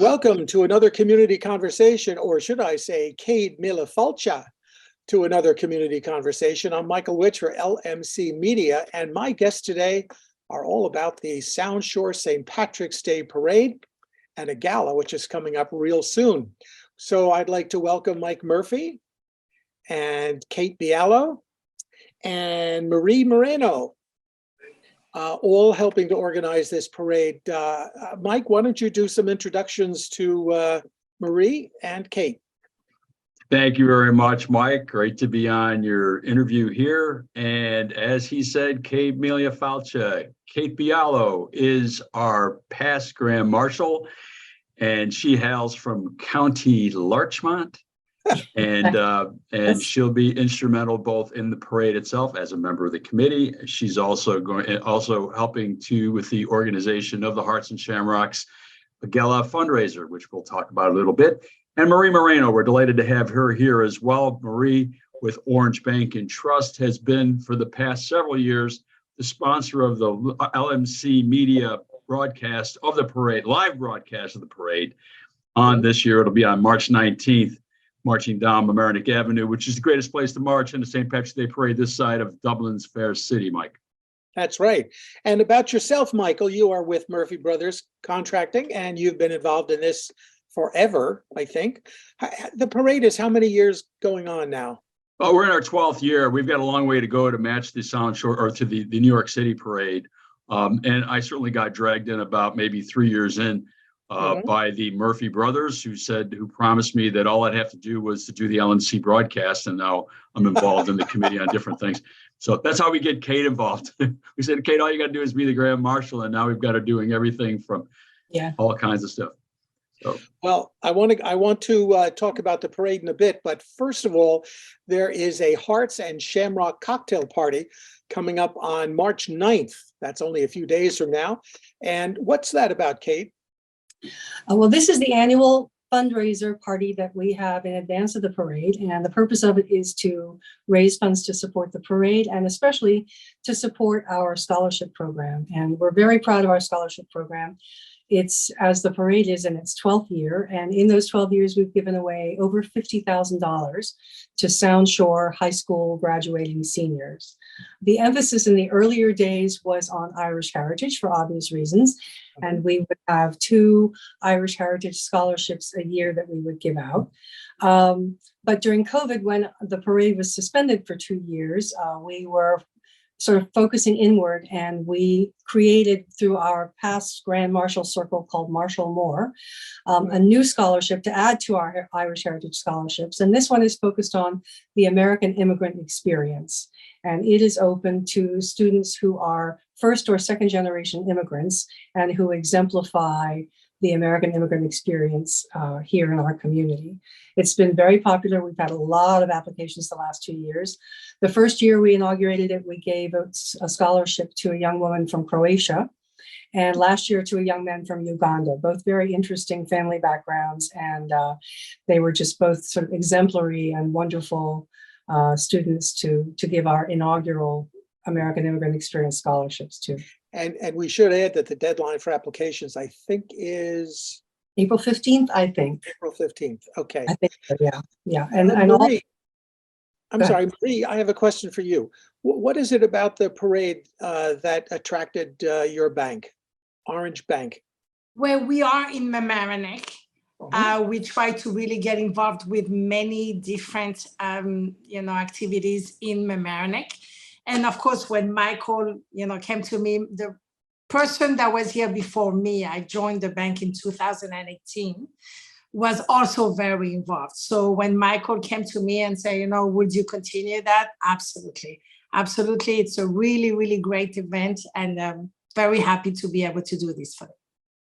Welcome to another community conversation, or should I say, Cade Mila Falcha, to another community conversation. I'm Michael Witch for LMC Media, and my guests today are all about the Sound Shore St. Patrick's Day Parade and a gala, which is coming up real soon. So I'd like to welcome Mike Murphy and Kate Bialo and Marie Moreno, all helping to organize this parade. Mike, why don't you do some introductions to Marie and Kate? Thank you very much, Mike. Great to be on your interview here. And as he said, Kate Melia Falcha, Kate Bialo is our past Grand Marshal, and she hails from County Larchmont. And she'll be instrumental both in the parade itself as a member of the committee. She's also helping with the organization of the Hearts and Shamrocks Gala fundraiser, which we'll talk about a little bit. And Marie Moreno, we're delighted to have her here as well. Marie, with Orange Bank and Trust, has been for the past several years the sponsor of the LMC Media broadcast of the parade, live broadcast of the parade. On this year, it'll be on March 19th. Marching down Mamaroneck Avenue, which is the greatest place to march in the St. Patrick's Day Parade this side of Dublin's Fair City, Mike. That's right. And about yourself, Michael, you are with Murphy Brothers Contracting, and you've been involved in this forever, I think. The parade is how many years going on now? Well, we're in our 12th year. We've got a long way to go to match the Sound Shore or to the New York City Parade. And I certainly got dragged in about maybe 3 years in. By the Murphy brothers, who promised me that all I'd have to do was to do the LMC broadcast, and now I'm involved in the committee on different things. So that's how we get Kate involved. We said, Kate, all you got to do is be the Grand Marshal, and now we've got her doing everything from all kinds of stuff. So. Well, I want to talk about the parade in a bit, but first of all, there is a Hearts and Shamrock cocktail party coming up on March 9th. That's only a few days from now. And what's that about, Kate? Well, this is the annual fundraiser party that we have in advance of the parade, and the purpose of it is to raise funds to support the parade and especially to support our scholarship program. And we're very proud of our scholarship program. It's, as the parade is in its 12th year, and in those 12 years, we've given away over $50,000 to Sound Shore High School graduating seniors. The emphasis in the earlier days was on Irish heritage for obvious reasons, and we would have 2 Irish heritage scholarships a year that we would give out. But during COVID, when the parade was suspended for 2 years, we were sort of focusing inward, and we created, through our past Grand Marshal Circle called Marshall Moore, a new scholarship to add to our Irish Heritage scholarships. And this one is focused on the American immigrant experience. And it is open to students who are first or second generation immigrants and who exemplify the American immigrant experience here in our community. It's been very popular. We've had a lot of applications the last 2 years. The first year we inaugurated it, we gave a scholarship to a young woman from Croatia, and last year to a young man from Uganda, both very interesting family backgrounds, and they were just both sort of exemplary and wonderful students to give our inaugural American Immigrant Experience scholarships to. And we should add that the deadline for applications, I think, is April 15th, I think. April 15th. Okay. I think so, yeah. And Marie, I'm sorry, Marie, I have a question for you. What is it about the parade that attracted your bank, Orange Bank? Well, we are in Mamaroneck. We try to really get involved with many different, activities in Mamaroneck. And of course, when Michael, came to me, the person that was here before me, I joined the bank in 2018, was also very involved. So when Michael came to me and said, would you continue that? Absolutely. Absolutely. It's a really, really great event, and I'm very happy to be able to do this for them.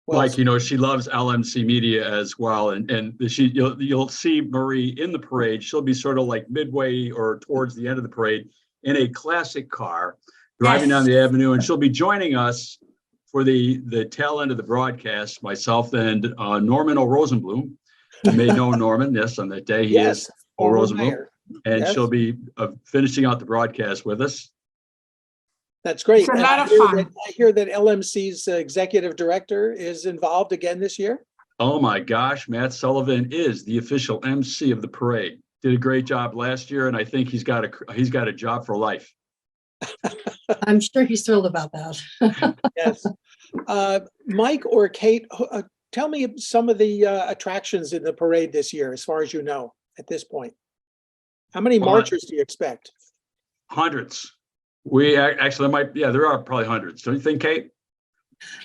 Well, she loves LMC Media as well, and you'll see Marie in the parade. She'll be sort of like midway or towards the end of the parade in a classic car, driving down the avenue, and she'll be joining us for the tail end of the broadcast. Myself and Norman O. Rosenblum. You may know Norman. Yes, on that day he is O. Rosenblum, and she'll be finishing out the broadcast with us. That's great. It's a lot of fun. I hear that LMC's executive director is involved again this year. Oh my gosh, Matt Sullivan is the official MC of the parade. Did a great job last year, and I think he's got a job for life. I'm sure he's thrilled about that. Yes. Mike or Kate, tell me some of the attractions in the parade this year, as far as you know at this point. How many marchers do you expect? Hundreds. We actually there are probably hundreds. Don't you think, Kate?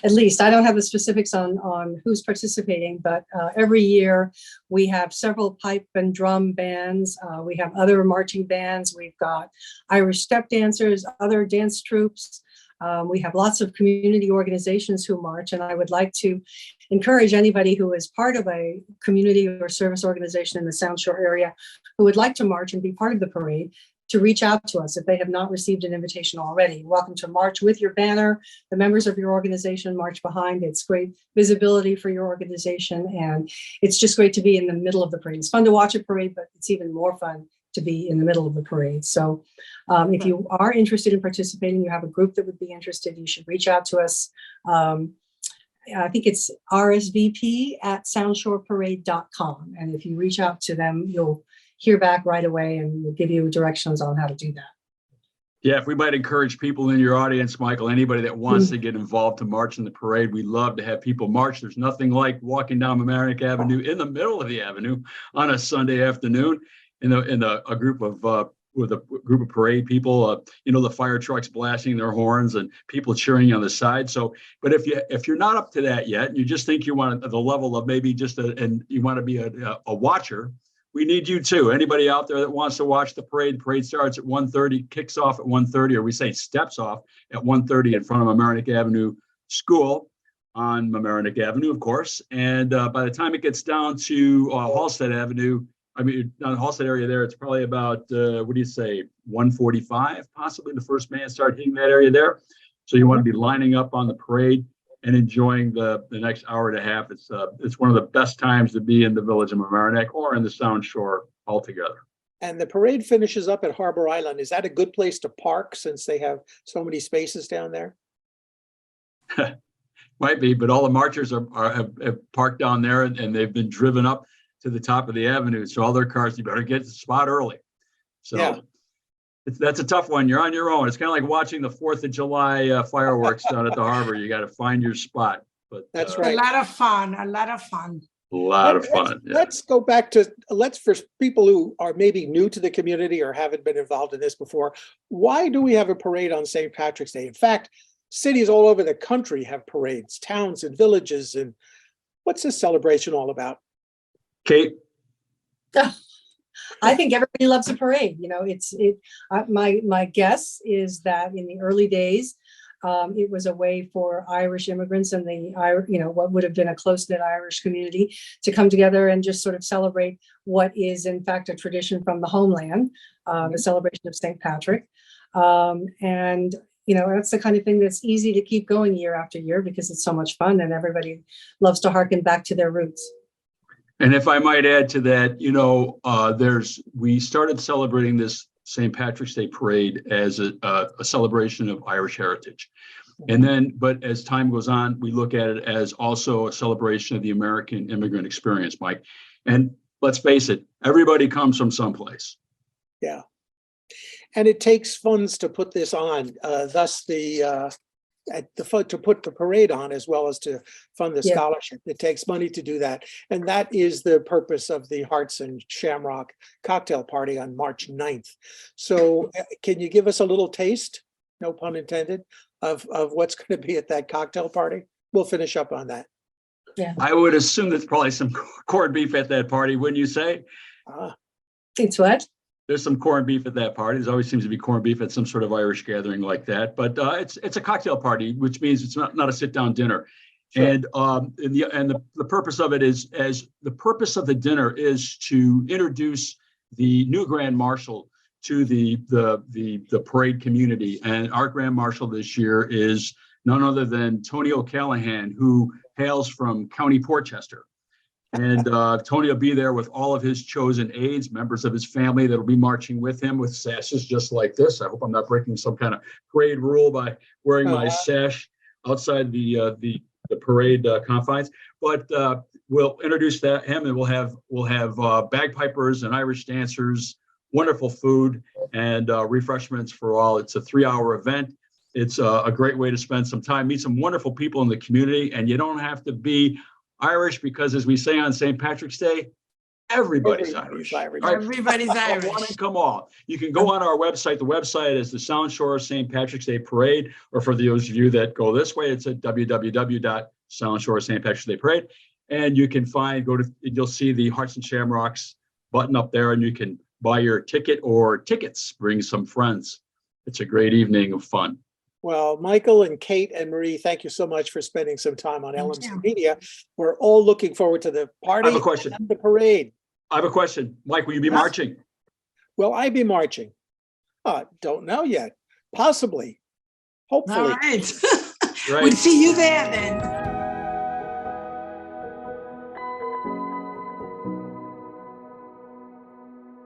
At least I don't have the specifics on who's participating, but every year we have several pipe and drum bands. We have other marching bands. We've got Irish step dancers, other dance troops. We have lots of community organizations who march, and I would like to encourage anybody who is part of a community or service organization in the Sound Shore area who would like to march and be part of the parade to reach out to us if they have not received an invitation already. You're welcome to march with your banner. The members of your organization march behind. It's great visibility for your organization, and it's just great to be in the middle of the parade. It's fun to watch a parade, but it's even more fun to be in the middle of the parade. So if you are interested in participating, you have a group that would be interested, you should reach out to us. I think it's rsvp@soundshoreparade.com. And if you reach out to them, you'll hear back right away and we'll give you directions on how to do that. Yeah, if we might encourage people in your audience, Michael, anybody that wants to get involved to march in the parade, we love to have people march. There's nothing like walking down Mamaroneck Avenue in the middle of the avenue on a Sunday afternoon in a group of with a group of parade people, the fire trucks blasting their horns and people cheering on the side. So, but if you're not up to that yet, and you just think you want the level of maybe and you want to be a watcher, we need you too. Anybody out there that wants to watch the parade starts at 1:30, kicks off at 1:30, or we say steps off at 1:30 in front of Mamaroneck Avenue School on Mamaroneck Avenue, of course. And by the time it gets down to Halstead Avenue, down the Halstead area there, it's probably about, 1:45, possibly the first man start hitting that area there. So you want to be lining up on the parade and enjoying the next hour and a half. It's one of the best times to be in the village of Mamaroneck or in the Sound Shore altogether. And the parade finishes up at Harbor Island. Is that a good place to park since they have so many spaces down there? Might be, but all the marchers have parked down there and they've been driven up to the top of the avenue. So all their cars, you better get to the spot early. So yeah. That's a tough one. You're on your own. It's kind of like watching the 4th of July fireworks down at the harbor. You got to find your spot. But that's right. A lot of fun. Let's go back to, for people who are maybe new to the community or haven't been involved in this before, why do we have a parade on St. Patrick's Day? In fact, cities all over the country have parades, towns and villages. And what's this celebration all about? Kate? I think everybody loves a parade. My guess is that in the early days, it was a way for Irish immigrants and what would have been a close-knit Irish community to come together and just sort of celebrate what is in fact a tradition from the homeland, the celebration of St. Patrick. And that's the kind of thing that's easy to keep going year after year because it's so much fun and everybody loves to harken back to their roots. And if I might add to that, we started celebrating this St. Patrick's Day parade as a celebration of Irish heritage. But as time goes on, we look at it as also a celebration of the American immigrant experience, Mike. And let's face it, everybody comes from someplace. Yeah. And it takes funds to put this on, thus to put the parade on as well as to fund the scholarship. It takes money to do that. And that is the purpose of the Hearts and Shamrock cocktail party on March 9th. So can you give us a little taste, no pun intended, of what's going to be at that cocktail party? We'll finish up on that. Yeah. I would assume there's probably some corned beef at that party, wouldn't you say? It's what? There's some corned beef at that party. There always seems to be corned beef at some sort of Irish gathering like that. But it's a cocktail party, which means it's not a sit-down dinner. Sure. And the purpose of it is the purpose of the dinner is to introduce the new Grand Marshal to the parade community. And our Grand Marshal this year is none other than Tony O'Callahan, who hails from County Portchester. And Tony will be there with all of his chosen aides, members of his family that will be marching with him with sashes just like this. I hope I'm not breaking some kind of parade rule by wearing my sash outside the parade confines. But we'll introduce him, and we'll have bagpipers and Irish dancers, wonderful food, and refreshments for all. It's a 3-hour event. It's a great way to spend some time, meet some wonderful people in the community, and you don't have to be Irish, because as we say on St. Patrick's Day, everybody's Irish. Right? Everybody's Irish. One and come all. You can go on our website. The website is the Sound Shore St. Patrick's Day Parade, or for those of you that go this way, it's at www.soundshore St. Patrick's Day Parade. And you can you'll see the Hearts and Shamrocks button up there, and you can buy your ticket or tickets, bring some friends. It's a great evening of fun. Well, Michael and Kate and Marie, thank you so much for spending some time on Thank LMC you. Media. We're all looking forward to the party I have a question. and the parade. I have a question. Mike, will you be Yes. marching? Will I be marching? Don't know yet. Possibly. All Hopefully. right. Right. We'll see you there then.